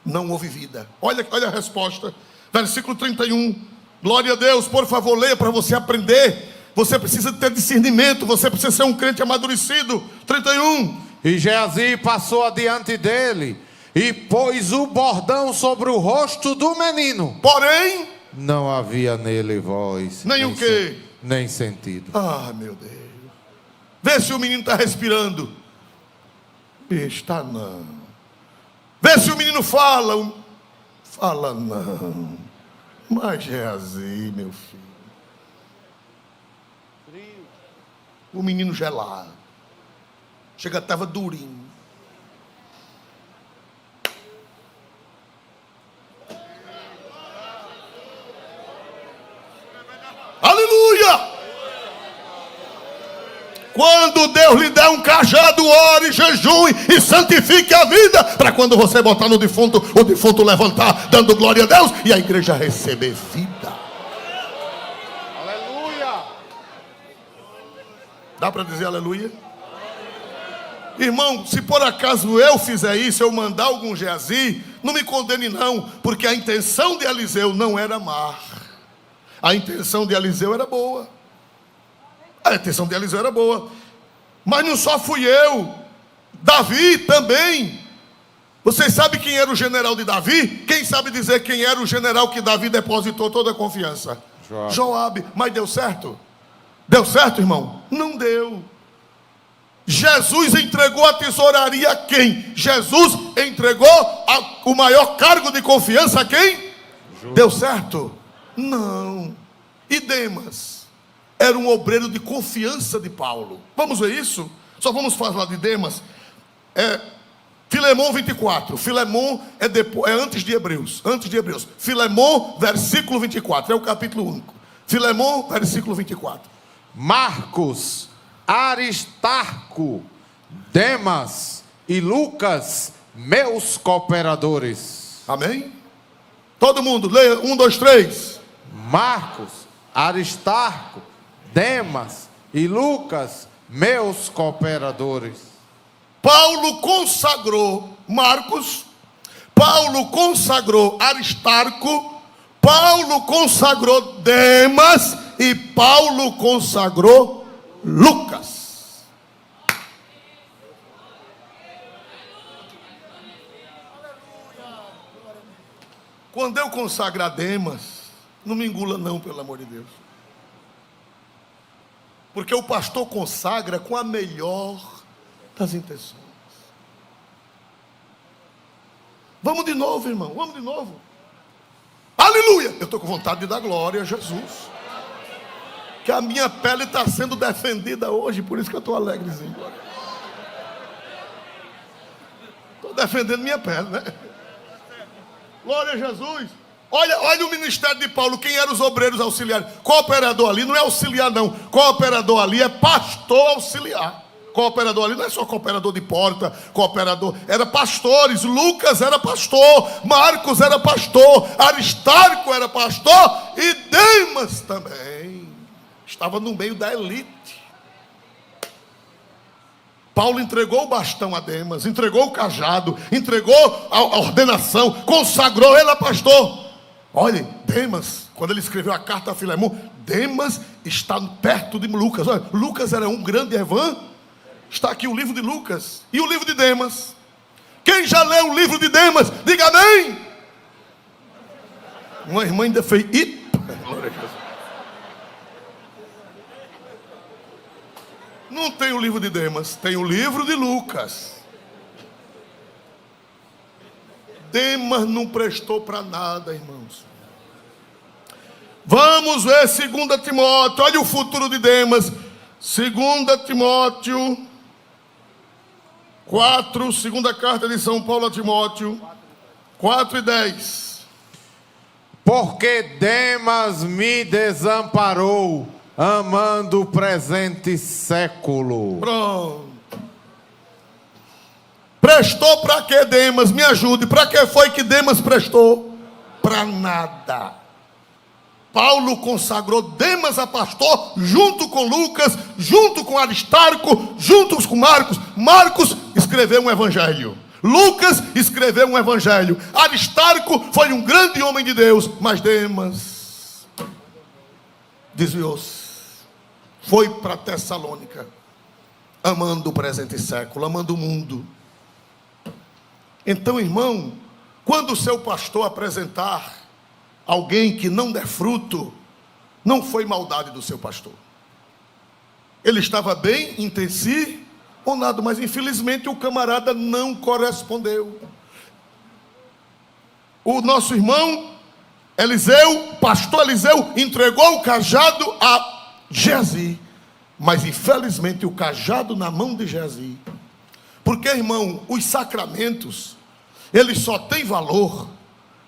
não houve vida. Olha a resposta. Versículo 31. Glória a Deus, por favor, leia para você aprender. Você precisa ter discernimento, você precisa ser um crente amadurecido. 31.
E Geazi passou adiante dele e pôs o bordão sobre o rosto do menino.
Porém,
não havia nele voz,
nem o quê?
Nem sentido.
Ah, meu Deus. Vê se o menino está respirando. Está não. Vê se o menino fala. Fala não. Mas Geazi, meu filho. O menino gelado. Chega, estava durinho. Aleluia! Quando Deus lhe der um cajado, ore, jejue e santifique a vida, para quando você botar no defunto, o defunto levantar, dando glória a Deus, e a igreja receber vida.
Aleluia!
Dá para dizer aleluia? Irmão, se por acaso eu fizer isso, eu mandar algum Geazi, não me condene não, porque a intenção de Eliseu não era má. A intenção de Eliseu era boa. A intenção de Eliseu era boa. Mas não só fui eu, Davi também. Vocês sabem quem era o general de Davi? Quem sabe dizer quem era o general que Davi depositou toda a confiança? Joabe. Mas deu certo? Deu certo, irmão? Não deu. Jesus entregou a tesouraria a quem? Jesus entregou o maior cargo de confiança a quem? Deu certo? Não. E Demas era um obreiro de confiança de Paulo. Vamos ver isso? Só vamos falar de Demas. Filemão 24. Filemão é antes de Hebreus. Antes de Hebreus. Filemão, versículo 24. É o capítulo único. Filemão, versículo 24.
Marcos, Aristarco, Demas e Lucas, meus cooperadores.
Amém? Todo mundo, leia 1, 2, 3.
Marcos, Aristarco, Demas e Lucas, meus cooperadores.
Paulo consagrou Marcos, Paulo consagrou Aristarco, Paulo consagrou Demas e Paulo consagrou Lucas. Quando eu consagrar Demas, não me engula não, pelo amor de Deus. Porque o pastor consagra com a melhor das intenções. Vamos de novo, irmão, vamos de novo. Aleluia! Eu estou com vontade de dar glória a Jesus. Que a minha pele está sendo defendida hoje, por isso que eu estou alegrezinho. Estou defendendo minha pele, né? Glória a Jesus. Olha o ministério de Paulo. Quem eram os obreiros auxiliares? Cooperador ali não é auxiliar não. Cooperador ali é pastor auxiliar. Cooperador ali não é só cooperador de porta. Cooperador, era pastores. Lucas era pastor, Marcos era pastor, Aristarco era pastor e Demas também estava no meio da elite. Paulo entregou o bastão a Demas, entregou o cajado, entregou a ordenação, consagrou ele a pastor. Olha, Demas, quando ele escreveu a carta a Filemão, Demas está perto de Lucas. Olha, Lucas era um grande evangelista. Está aqui o livro de Lucas e o livro de Demas. Quem já leu o livro de Demas, diga amém. Uma irmã ainda fez Não tem o livro de Demas, tem o livro de Lucas. Demas não prestou para nada, irmãos. Vamos ver 2 Timóteo, olha o futuro de Demas. 2 Timóteo 4, segunda carta de São Paulo a Timóteo 4:10.
Porque Demas me desamparou, amando o presente século.
Pronto. Prestou para que Demas? Me ajude. Para que foi que Demas prestou? Para nada. Paulo consagrou Demas a pastor, junto com Lucas, junto com Aristarco, junto com Marcos. Marcos escreveu um evangelho. Lucas escreveu um evangelho. Aristarco foi um grande homem de Deus, mas Demas desviou-se. Foi para Tessalônica, amando o presente século, amando o mundo. Então, irmão, quando o seu pastor apresentar alguém que não der fruto, não foi maldade do seu pastor. Ele estava bem, intencionado, mas infelizmente o camarada não correspondeu. O nosso irmão Eliseu, pastor Eliseu, entregou o cajado a Geazi, mas infelizmente o cajado na mão de Geazi. Porque, irmão, os sacramentos, eles só têm valor,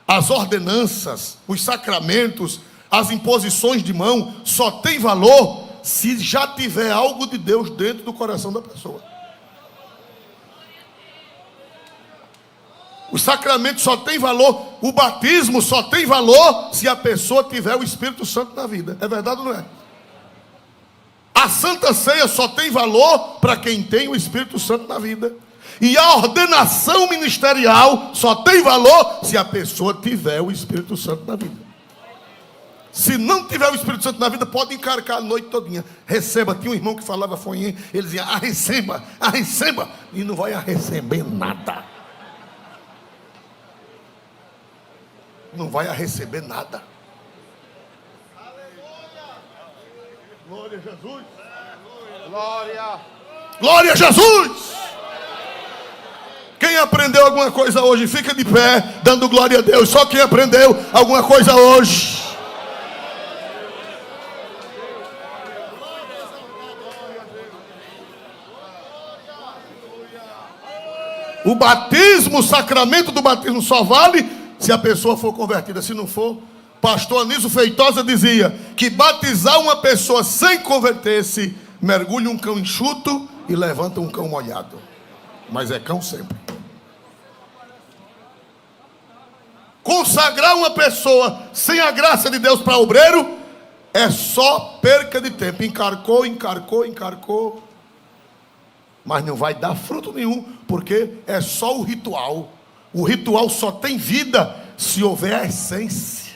as ordenanças, os sacramentos, as imposições de mão, só tem valor se já tiver algo de Deus dentro do coração da pessoa. Os sacramentos só tem valor, o batismo só tem valor se a pessoa tiver o Espírito Santo na vida. É verdade ou não é? A Santa Ceia só tem valor para quem tem o Espírito Santo na vida. E a ordenação ministerial só tem valor se a pessoa tiver o Espírito Santo na vida. Se não tiver o Espírito Santo na vida, pode encarcar a noite todinha. Receba, tinha um irmão que falava fonhinha, ele dizia, receba, e não vai receber nada. Não vai receber nada. Glória a Jesus. Glória a Jesus. Quem aprendeu alguma coisa hoje, fica de pé, dando glória a Deus. Só quem aprendeu alguma coisa hoje. O batismo, o sacramento do batismo só vale se a pessoa for convertida. Se não for, pastor Anísio Feitosa dizia que batizar uma pessoa sem converter-se, mergulha um cão enxuto e levanta um cão molhado. Mas é cão sempre. Consagrar uma pessoa sem a graça de Deus para obreiro é só perca de tempo. Encarcou, mas não vai dar fruto nenhum, porque é só o ritual. O ritual só tem vida se houver a essência.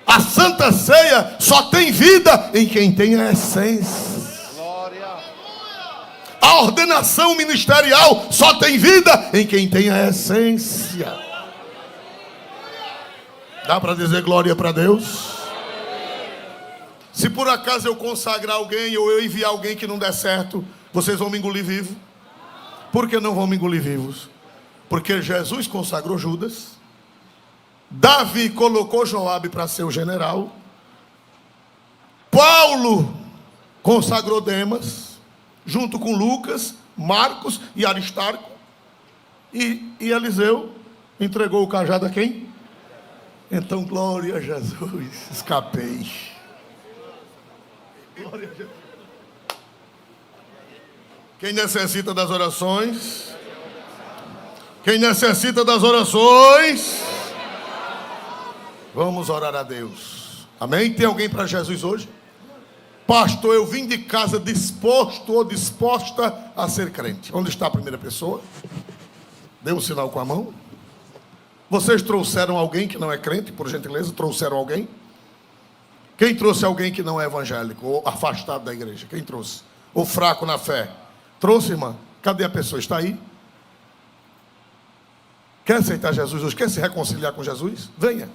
A Santa Ceia só tem vida em quem tem a essência. A ordenação ministerial só tem vida em quem tem a essência. Dá para dizer glória para Deus? Se por acaso eu consagrar alguém ou eu enviar alguém que não der certo, vocês vão me engolir vivo? Por que não vão me engolir vivos? Porque Jesus consagrou Judas, Davi colocou Joabe para ser o general, Paulo consagrou Demas, junto com Lucas, Marcos e Aristarco, e Eliseu entregou o cajado a quem? Então, glória a Jesus, escapei. Glória a Jesus. Quem necessita das orações? Quem necessita das orações? Vamos orar a Deus. Amém? Tem alguém para Jesus hoje? Pastor, eu vim de casa disposto ou disposta a ser crente. Onde está a primeira pessoa? Dê um sinal com a mão. Vocês trouxeram alguém que não é crente, por gentileza? Trouxeram alguém? Quem trouxe alguém que não é evangélico ou afastado da igreja? Quem trouxe? Ou fraco na fé? Trouxe, irmã? Cadê a pessoa? Está aí? Quer aceitar Jesus hoje? Quer se reconciliar com Jesus? Venha.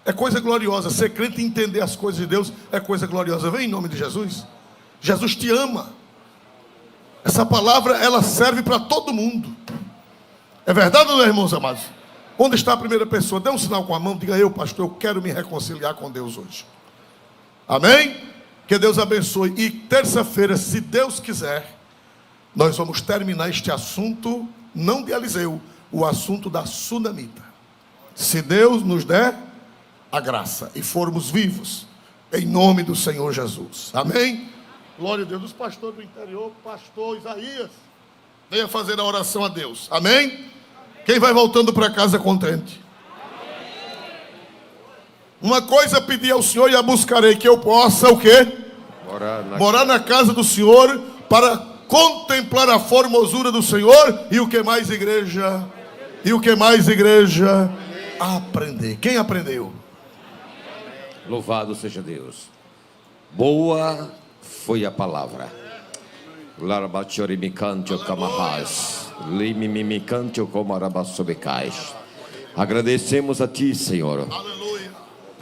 É coisa gloriosa. Ser crente e entender as coisas de Deus é coisa gloriosa. Vem em nome de Jesus. Jesus te ama. Essa palavra, ela serve para todo mundo. É verdade ou não, irmãos amados? Onde está a primeira pessoa? Dê um sinal com a mão. Diga: eu, pastor, eu quero me reconciliar com Deus hoje. Amém? Que Deus abençoe. E terça-feira, se Deus quiser, nós vamos terminar este assunto, não de Eliseu, o assunto da sunamita. Se Deus nos der a graça e formos vivos, em nome do Senhor Jesus. Amém? Glória a Deus. Os pastores do interior, pastor Isaías, venha fazer a oração a Deus. Amém? Quem vai voltando para casa contente? Uma coisa pedi ao Senhor e a buscarei, que eu possa o quê? Morar na casa do Senhor, para contemplar a formosura do Senhor. E o que mais, igreja? E o que mais, igreja? Aprender. Quem aprendeu?
Louvado seja Deus. Boa foi a palavra. Agradecemos a Ti, Senhor.
Aleluia.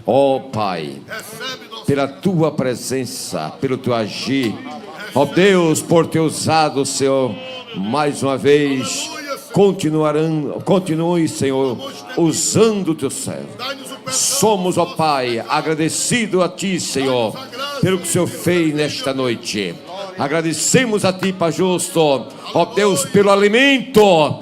Ó Pai,
Recebe nosso...
pela Tua presença, pelo Teu agir. Ó Deus, por Ter usado, Senhor, mais uma vez. Continue, Senhor, usando o Teu servo. Somos, ó Pai, agradecidos a Ti, Senhor, pelo que o Senhor fez nesta noite. Agradecemos a Ti, Pai justo, ó Deus, pelo alimento, ó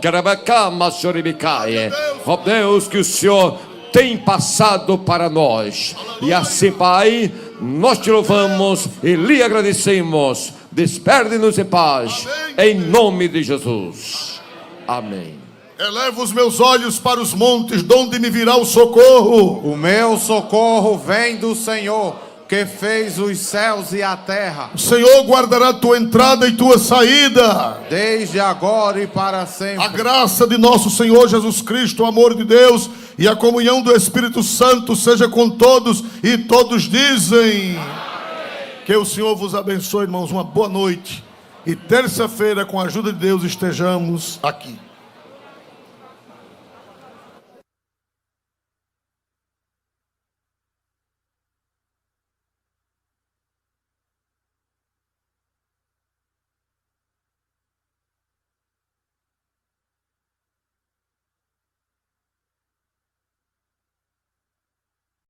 Deus, que o Senhor tem passado para nós. E assim, Pai, nós Te louvamos e lhe agradecemos. Desperde-nos em paz, em nome de Jesus. Amém.
Elevo os meus olhos para os montes, de onde me virá o socorro.
O meu socorro vem do Senhor, que fez os céus e a terra.
O Senhor guardará tua entrada e tua saída,
desde agora e para sempre.
A graça de nosso Senhor Jesus Cristo, o amor de Deus e a comunhão do Espírito Santo seja com todos, e todos dizem: amém. Que o Senhor vos abençoe, irmãos. Uma boa noite. E terça-feira, com a ajuda de Deus, estejamos aqui.